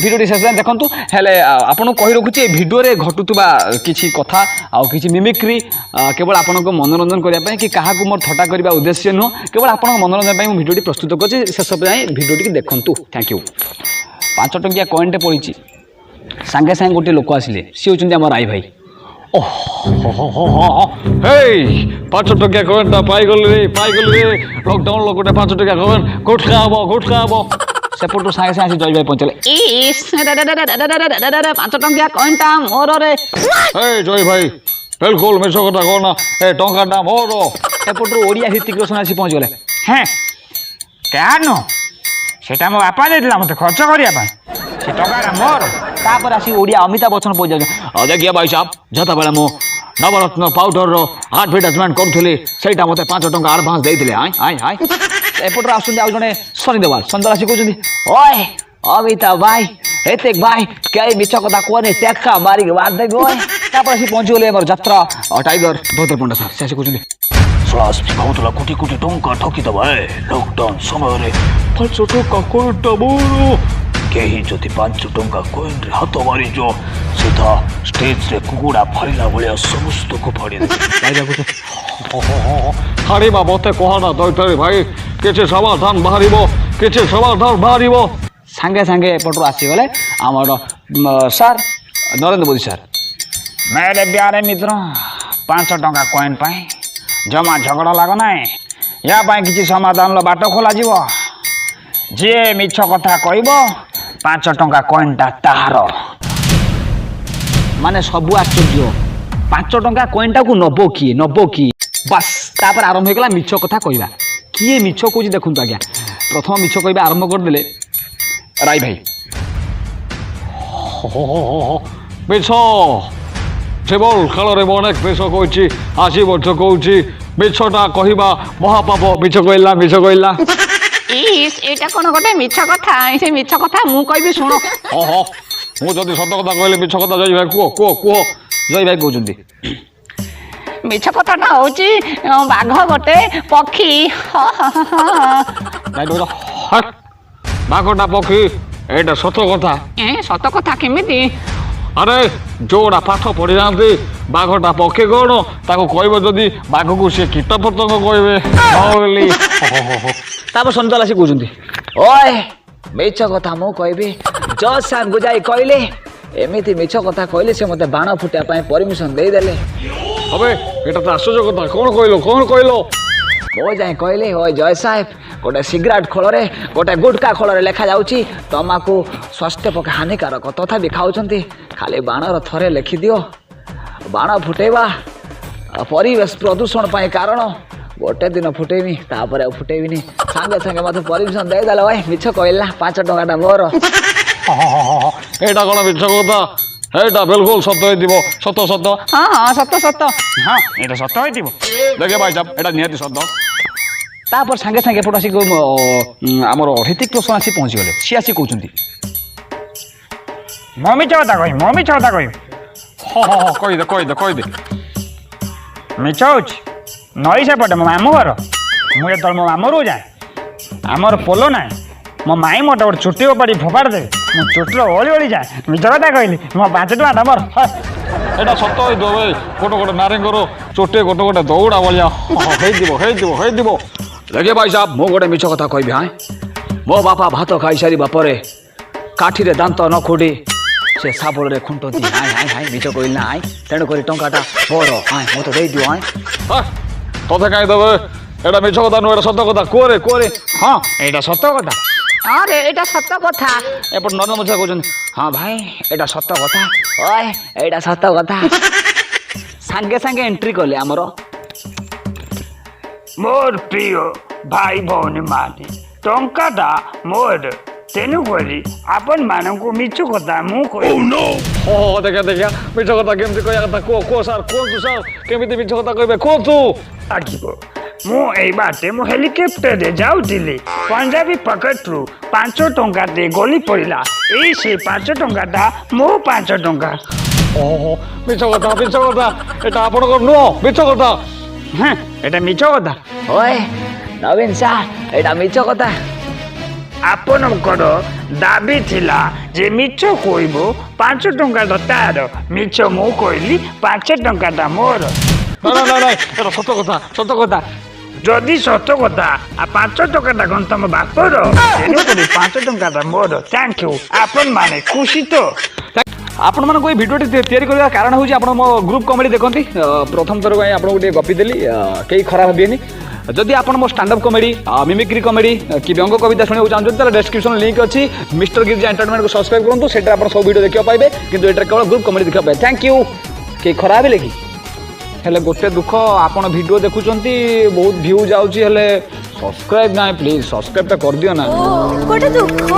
ভিডিওটি শেষ দেখুন হলে আপনার কই রাখুছি এই ভিডিওরে ঘটুবা কিছু কথা কিছু মিমিক্রি কেবল আপনার মনোরঞ্জন করা কি কাহকু মোর থটা করা উদ্দেশ্য নুহ কেবল আপনার মনোরঞ্জন ভিডিওটি প্রস্তুত করছি শেষ যাই ভিডিওটি দেখুন থ্যাংক ইউ 5 টঙ্কিয়া কয়েনটে পড়ি সাଙ୍ଗে সাଙ୍ଗে গোटे লোক আসলে সি হচ্ছেন আমার রাই ভাই হেই 5 টঙ্কিয়া কয়েনটা পাইগলি রে লকডাউন লোকটা 5 টঙ্কিয়া কয়েন গুটখা হব সেপটু সাଙ୍ଗে সাଙ୍ଗে আসি জয় ভাই পৌঁছলে 5 টঙ্কিয়া কয়েনটা মোর রে এই জয় ভাই বিলকুল মিছ কথা কও না এই টঙ্কাটা মোর সেপটু ওড়িয়া হৃতিক রোশন আসি পৌঁছলে হ্যাঁ কেন সেটা মো বাপা ଦେଇଥିଲା মতে খরচ করিয়া ପାଇଁ ସେ ଟଙ୍କାଟା ମୋର ତାପରେ ଆସି ଓଡ଼ିଆ ଅମିତାଭ ବଚ୍ଚନ ପହଞ୍ଚି ଯାଉଛନ୍ତି ଦେଖିଆ ଭାଇ ସାହେବ ଯେତେବେଳେ ମୁଁ ନବରତ୍ନ ପାଉଡରର ଆଡଭର୍ଟାଇଜମେଣ୍ଟ କରୁଥିଲି ସେଇଟା ମୋତେ 5 ଟଙ୍କା ଆଡ଼ଭାନ୍ସ ଦେଇଥିଲେ ଏପଟରୁ ଆସୁଛନ୍ତି ଆଉ ଜଣେ ସନି ଦେୱାଲ ଆସି କହୁଛନ୍ତି ଓଏ ଅମିତାଭ ଭାଇ ହେତିକ ଭାଇ କେହି ମିଛ କଥା କୁହନି ଟେକା ମାରିକି ମାରିଦେବି ଓଏ ତାପରେ ଆସି ପହଞ୍ଚିଗଲେ ଆମର ଯାତ୍ରା ଟାଇଗର ଧୋତର ପଣ୍ଡା ସାର୍ ସେ ଆସି କହୁଛନ୍ତି କ୍ଲାସ୍ ଭାବୁଥିଲା କୋଟି କୋଟି ଟଙ୍କା ଠକିଦେବା ଲକଡାଉନ ସମୟରେ 5 ଟଙ୍କା କୋଇନଟା ମୋର କେହି ଯଦି 5 ଟଙ୍କା କୋଇନରେ ହାତ ମାରିଛ ସିଧା ଷ୍ଟେଜରେ କୁକୁଡ଼ା ଫାଡ଼ିଲା ଭଳିଆ ସମସ୍ତଙ୍କୁ ଫାଡ଼ିଦେବେ ହାଡ଼ିବା ମୋତେ କହନା ଦୈତାରୀ ଭାଇ କିଛି ସମାଧାନ ବାହାରିବ ସାଙ୍ଗେ ସାଙ୍ଗେ ଏପଟରୁ ଆସିଗଲେ ଆମର ସାର୍ ନରେନ୍ଦ୍ର ମୋଦି ସାର୍ मेरे प्यारे मित्रों 5 टଙ୍କା କଏନ୍ ପାଇଁ ଜମା ଝଗଡ଼ା ଲାଗ ନାହିଁ ୟା ପାଇଁ କିଛି ସମାଧାନର ବାଟ ଖୋଲାଯିବ ଯିଏ ମିଛ କଥା କହିବ 5 ଟଙ୍କା କଏନ୍ଟା ତାହାର ମାନେ ସବୁ ଆଶ୍ଚର୍ଯ୍ୟ 5 ଟଙ୍କା କଏନ୍ଟାକୁ ନବ କିଏ ବାସ୍ ତାପରେ ଆରମ୍ଭ ହେଇଗଲା ମିଛ କଥା କହିବା କିଏ ମିଛ କହୁଛି ଦେଖନ୍ତୁ ଆଜ୍ଞା ପ୍ରଥମ ମିଛ କହିବା ଆରମ୍ଭ କରିଦେଲେ ରାଇ ଭାଇ ମିଛ ଜୀବନ କାଳରେ ମୁଁ ଅନେକ ମିଛ କହୁଛି ଆଜି ମଧ୍ୟ କହୁଛି ମିଛଟା କହିବା ମହାପାପ ମିଛ କହିଲା ଏଇଟା କ'ଣ ଗୋଟେ ମିଛ କଥା ସେ ମିଛ କଥା ମୁଁ କହିବି ଶୁଣ ମୁଁ ଯଦି ସତ କଥା କହିଲେ ମିଛ କଥା ଜୟ ଭାଇ କୁହ ଜୟ ଭାଇ କହୁଛନ୍ତି ମିଛ କଥାଟା ହଉଛି ବାଘ ଗୋଟେ ପକ୍ଷୀ ବାଘଟା ପକ୍ଷୀ ଏଇଟା ସତ କଥା ସତ କଥା କେମିତି ଆରେ ଯୋଉଟା ପାଠ ପଢ଼ିଯାଆନ୍ତି ବାଘଟା ପକ୍ଷୀ କ'ଣ ତାକୁ କହିବ ଯଦି ବାଘକୁ ସେ କୀଟ ପତଙ୍ଗ କହିବେ ତାପରେ ସନ୍ତାଲ ଆସି କହୁଛନ୍ତି ଓଏ ମିଛ କଥା ମୁଁ କହିବି ଜଜ୍ ସାର୍ଙ୍କୁ ଯାଇ କହିଲେ ଏମିତି ମିଛ କଥା କହିଲେ ସେ ମୋତେ ବାଣ ଫୁଟାଇବା ପାଇଁ ପରମିସନ୍ ଦେଇଦେଲେ ଏବେ ଏଇଟା ତ ଆଶ୍ଚର୍ଯ୍ୟ କଥା କ'ଣ କହିଲ ମୁଁ ଯାଇ କହିଲି ଓଏ ଜୟ ସାହେବ ଗୋଟେ ସିଗାରେଟ୍ ଖୋଳରେ ଗୋଟେ ଗୁଟକା ଖୋଳରେ ଲେଖାଯାଉଛି ତମାକୁ ସ୍ୱାସ୍ଥ୍ୟ ପକ୍ଷେ ହାନିକାରକ ତଥାପି ଖାଉଛନ୍ତି ଖାଲି ବାଣର ଥରେ ଲେଖିଦିଅ ବାଣ ଫୁଟେଇବା ପରିବେଶ ପ୍ରଦୂଷଣ ପାଇଁ କାରଣ ଗୋଟେ ଦିନ ଫୁଟେଇବି ତାପରେ ଆଉ ଫୁଟେଇବିନି ସାଙ୍ଗେ ସାଙ୍ଗେ ମୋତେ ପରମିସନ୍ ଦେଇଦେଲେ ଭାଇ ମିଛ କହିଲା 5 ଟଙ୍କାଟା ମୋର ଏଇଟା କ'ଣ ମିଛ କଥା ଏଇଟା ବିଲକୁଲ ସତ ହେଇଥିବ ସତ ହଁ ସତ ହଁ ଏଇଟା ସତ ହେଇଥିବ ଦେଖେ ଭାଇ ସାହେବ ଏଇଟା ନିହାତି ସତ ତାପରେ ସାଙ୍ଗେ ସାଙ୍ଗେ ଏପଟେ ଆସିକି ଆମର ହୃତିକ ରୋଶନ ଆସି ପହଞ୍ଚିଗଲେ ସିଏ ଆସି କହୁଛନ୍ତି ମୁଁ ମିଛ କଥା କହିବି କହିଦେ ମିଛ ହେଉଛି ନଈ ସେପଟେ ମୋ ମାମୁଁ ଘର ମୁଁ ଯେତେବେଳେ ମୋ ମାମୁଁରୁ ଯାଏ ଆମର ପୋଲ ନାହିଁ ମୋ ମାଇଁ ମୋତେ ଗୋଟେ ଚୁଟି ଓପାଡ଼ି ଫୋପାଡ଼ି ଦେବେ ମୁଁ ଚୁଟିର ଓଳି ଯାଏ ମିଛ କଥା କହିଲି ମୋ 5 ଟଙ୍କାଟା ମୋର ଏଇଟା ସତ ହେଇଥିବ ଭାଇ ଗୋଟେ ନାରୀଙ୍କର ଚୋଟେ ଗୋଟେ ଦୌଡ଼ା ଭଳିଆ ହେଇଥିବ ଦେଖେ ଭାଇ ସାହେବ ମୁଁ ଗୋଟେ ମିଛ କଥା କହିବି ମୋ ବାପା ଭାତ ଖାଇସାରିବା ପରେ କାଠିରେ ଦାନ୍ତ ନ ଖୋଡ଼ି ସେ ଶାବଳରେ ଖୁଣ୍ଟନ୍ତି ମିଛ କହିଲି ନା ତେଣୁକରି ଟଙ୍କାଟା ମୋର ମୋତେ ଦେଇଦିଅ ତତେ କାହିଁ ଦେବେ ଏଇଟା ମିଛ କଥା ନୁହେଁ ଏଇଟା ସତ କଥା କୁହରେ ହଁ ଏଇଟା ସତ କଥା ଆରେ ଏଇଟା ସତ କଥା ଏପଟେ ନରେନ୍ଦ୍ର ମୋଦି କହୁଛନ୍ତି ହଁ ଭାଇ ଏଇଟା ସତ କଥା ଓଏ ଏଇଟା ସତ କଥା ସାଙ୍ଗେ ସାଙ୍ଗେ ଏଣ୍ଟ୍ରି କଲେ ଆମର ମୋର ପ୍ରିୟ ଭାଇ ଭଉଣୀ ମାନେ ଟଙ୍କାଟା ମୋର ତେଣୁକରି ଆପଣମାନଙ୍କୁ ମିଛ କଥା ମୁଁ କହିବି ଦେଖିଆ ମିଛ କଥା କେମିତି କହିବା କଥା କୁହ ସାର୍ କୁହନ୍ତୁ ସାର୍ କେମିତି ମିଛ କଥା କହିବେ କୁହନ୍ତୁ ଆଜ୍ଞା ମୁଁ ଏଇ ବାଟେ ମୁଁ ହେଲିକପ୍ଟରରେ ଯାଉଥିଲି ପଞ୍ଜାବୀ ପକେଟରୁ 5 ଟଙ୍କାଟେ ଗଳି ପଡ଼ିଲା ଏଇ ସେ 5 ଟଙ୍କାଟା ମୋ 5 ଟଙ୍କା ମିଛ କଥା ଏଇଟା ଆପଣଙ୍କର ନୁହଁ ମିଛ କଥା ଏଇଟା ମିଛ କଥା ଓଏ ନବୀନ ସାର୍ ଏଇଟା ମିଛ କଥା ଆପଣଙ୍କର ଦାବି ଥିଲା ଯେ ମିଛ କହିବ 5 ଟଙ୍କାଟା ତାର, ମିଛ ମୁଁ କହିଲି 5 ଟଙ୍କାଟା ମୋର। ଏଟା ସତ କଥା ସତ କଥା। ଯଦି ସତ କଥା 5 ଟଙ୍କାଟା କଣ ତମ ବାପର? ତେଣୁକରି 5 ଟଙ୍କାଟା ମୋର। Thank you. ଆପଣମାନେ ଖୁସି ତ? ଆପଣମାନଙ୍କୁ এই ভিডিওটি তৈরি করার কারণ হচ্ছে আপনার মো গ্রুপ কমেডি দেখতে প্রথম থর পাই আপনার গোটে গপি দেলি কেই খারাপ ভাবিবেনি। যদি আপনার মো stand up comedy mimicry comedy কি ব্যঙ্গ কবিতা শুনিବାକୁ চাহুଛନ୍ତି তাহলে ডেসক্রিপশন লিঙ্ক ଅଛି মিস্টার গির্জা এন্টারটেনমেন্ট को সবসক্রাইব করନ୍ତୁ সেটা আপনার সব ভিডিও দেখিবা পাইবে কিন্তু এটা কেবল গ্রুপ কমেডি দেখিবা পাইবে। Thank you. কেই খারাপ হেলে কি হেলে গোটে দুঃখ আপন ভিডিও দেখুଛନ୍ତି বহুত ভিউ যাଉଛି হেলে সবসক্রাইব নাই প্লিজ সবসক্রাইবটা কর দিও না। ଗୋଟେ ଦୁଃଖ